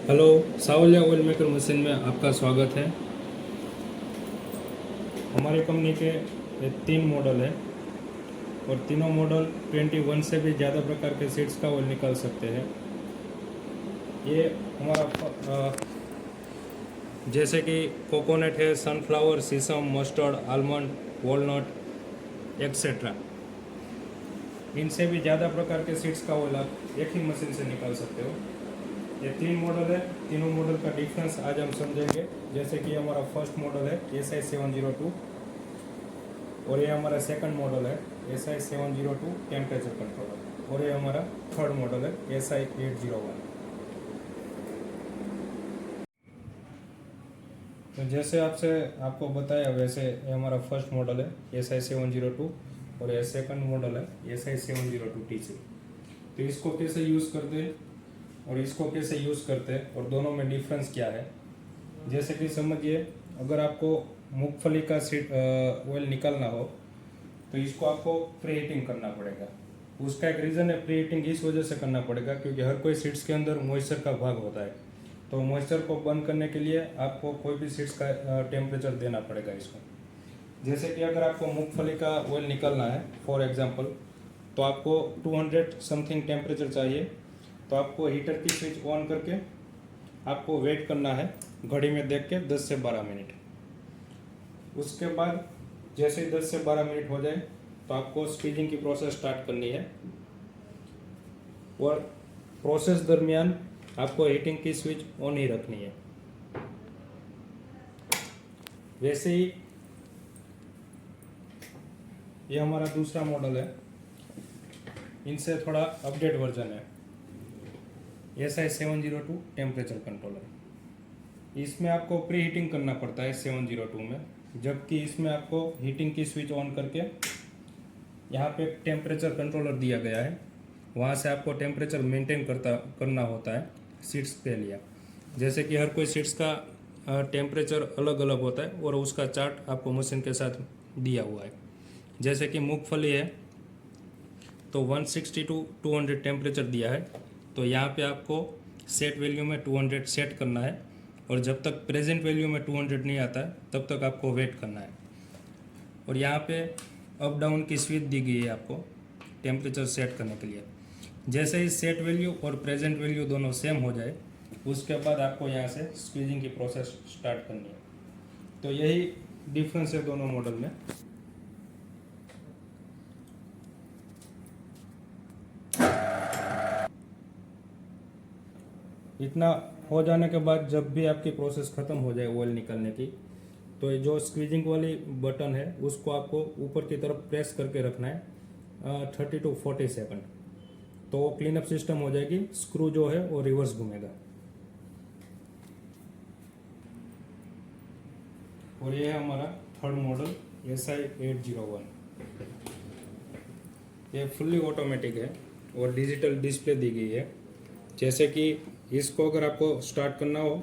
Hello, Savaliya oil maker machine में आपका स्वागत है। हमारी कंपनी के ये 3 मॉडल है और तीनों मॉडल 21 से भी ज़्यादा प्रकार के सीड्स का ऑयल निकाल सकते हैं। ये हमारा जैसे कि कोकोनट है, सनफ्लावर, सीसम, मस्टर्ड, आलमंड, वॉलनट एक्सेट्रा, इनसे भी ज़्यादा प्रकार के सीड्स का ऑयल आप एक ही मशीन से निकाल सकते हो। ये 3 मॉडल है, तीनों मॉडल का डिफरेंस आज हम समझेंगे। जैसे कि हमारा फर्स्ट मॉडल है SI702 और ये हमारा सेकंड मॉडल है SI702 टेम्परेचर कंट्रोलर और ये हमारा थर्ड मॉडल है SI801। तो जैसे आपको बताया वैसे ये हमारा फर्स्ट मॉडल है SI702 और ये सेकंड मॉडल है SI702TC। तो इसको कैसे यूज़ करते हैं और इसको कैसे यूज़ करते हैं और दोनों में डिफरेंस क्या है। जैसे कि समझिए, अगर आपको मूंगफली का ऑयल निकालना हो तो इसको आपको प्री हीटिंग करना पड़ेगा। उसका एक रीज़न है, प्री हीटिंग इस वजह से करना पड़ेगा क्योंकि हर कोई सीड्स के अंदर मॉइस्चर का भाग होता है। तो मॉइस्चर को बंद करने के लिए आपको कोई भी सीड्स का टेम्परेचर देना पड़ेगा इसको। जैसे कि अगर आपको मूंगफली का ऑयल निकालना है फॉर एग्जांपल, तो आपको 200 समथिंग टेम्परेचर चाहिए। तो आपको हीटर की स्विच ऑन करके आपको वेट करना है घड़ी में देख के 10 से 12 मिनट। उसके बाद जैसे ही 10 से 12 मिनट हो जाए तो आपको स्क्वीजिंग की प्रोसेस स्टार्ट करनी है और प्रोसेस दरमियान आपको हीटिंग की स्विच ऑन ही रखनी है। वैसे ही ये हमारा दूसरा मॉडल है, इनसे थोड़ा अपडेट वर्जन है SI702 टेम्परेचर कंट्रोलर। इसमें आपको प्री हीटिंग करना पड़ता है 702 में, जबकि इसमें आपको हीटिंग की स्विच ऑन करके यहाँ पे टेम्परेचर कंट्रोलर दिया गया है, वहाँ से आपको टेम्परेचर मेंटेन करना होता है सीड्स के लिए। जैसे कि हर कोई सीड्स का टेम्परेचर अलग अलग होता है और उसका चार्ट आपको मशीन के साथ दिया हुआ है। जैसे कि मूंगफली है तो 160 to 200 टेम्परेचर दिया है, तो यहाँ पे आपको सेट वैल्यू में 200 सेट करना है और जब तक प्रेजेंट वैल्यू में 200 नहीं आता है तब तक आपको वेट करना है। और यहाँ पे अप डाउन की स्विच दी गई है आपको टेम्परेचर सेट करने के लिए। जैसे ही सेट वैल्यू और प्रेजेंट वैल्यू दोनों सेम हो जाए उसके बाद आपको यहाँ से स्क्वीजिंग की प्रोसेस स्टार्ट करनी है। तो यही डिफरेंस है दोनों मॉडल में। इतना हो जाने के बाद जब भी आपकी प्रोसेस ख़त्म हो जाए ऑयल निकलने की, तो ये जो स्क्वीजिंग वाली बटन है उसको आपको ऊपर की तरफ प्रेस करके रखना है 30 to 40 सेकंड। तो क्लीनअप सिस्टम हो जाएगी, स्क्रू जो है वो रिवर्स घूमेगा। और ये है हमारा थर्ड मॉडल SI801। ये फुल्ली ऑटोमेटिक है और डिजिटल डिस्प्ले दी गई है। जैसे कि इसको अगर आपको स्टार्ट करना हो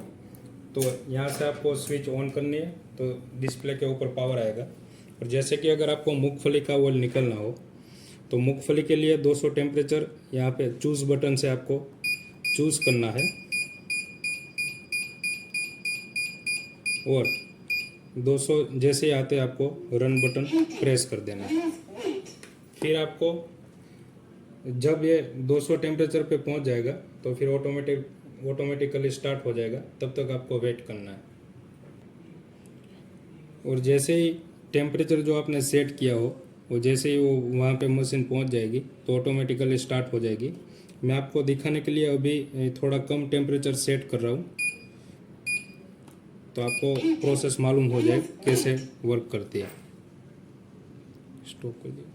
तो यहाँ से आपको स्विच ऑन करनी है तो डिस्प्ले के ऊपर पावर आएगा। और जैसे कि अगर आपको मूंगफली का ऑयल निकलना हो तो मूंगफली के लिए 200 टेम्परेचर यहाँ पे चूज़ बटन से आपको चूज़ करना है और 200 जैसे ही आते आपको रन बटन प्रेस कर देना है। फिर आपको जब ये 200 टेम्परेचर पे पहुंच जाएगा तो फिर ऑटोमेटिकली स्टार्ट हो जाएगा, तब तक आपको वेट करना है। और जैसे ही टेम्परेचर जो आपने सेट किया हो वो जैसे ही वो वहाँ पे मशीन पहुंच जाएगी तो ऑटोमेटिकली स्टार्ट हो जाएगी। मैं आपको दिखाने के लिए अभी थोड़ा कम टेम्परेचर सेट कर रहा हूँ तो आपको प्रोसेस मालूम हो जाए कैसे वर्क करती है। स्टॉप कर दिया।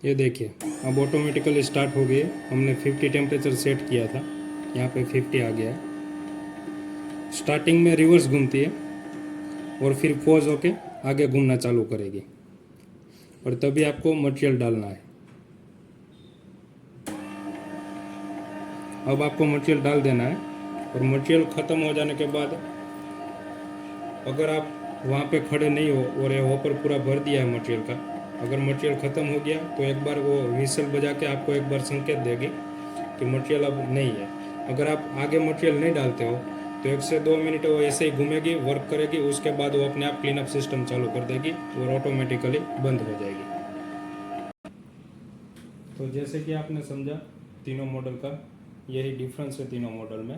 ये देखिए अब ऑटोमेटिकली स्टार्ट हो गई है। हमने 50 टेम्परेचर सेट किया था, यहाँ पे 50 आ गया है। स्टार्टिंग में रिवर्स घूमती है और फिर पॉज होके आगे घूमना चालू करेगी और तभी आपको मटेरियल डालना है। अब आपको मटेरियल डाल देना है और मटेरियल ख़त्म हो जाने के बाद अगर आप वहाँ पे खड़े नहीं हो और ये हॉपर पूरा भर दिया है मटेरियल का, अगर मटेरियल ख़त्म हो गया तो एक बार वो व्हिसल बजा के आपको एक बार संकेत देगी कि मटेरियल अब नहीं है। अगर आप आगे मटेरियल नहीं डालते हो तो 1 से 2 मिनट वो ऐसे ही घूमेगी, वर्क करेगी, उसके बाद वो अपने आप क्लीन अप सिस्टम चालू कर देगी और ऑटोमेटिकली बंद हो जाएगी। तो जैसे कि आपने समझा तीनों मॉडल का यही डिफरेंस है तीनों मॉडल में।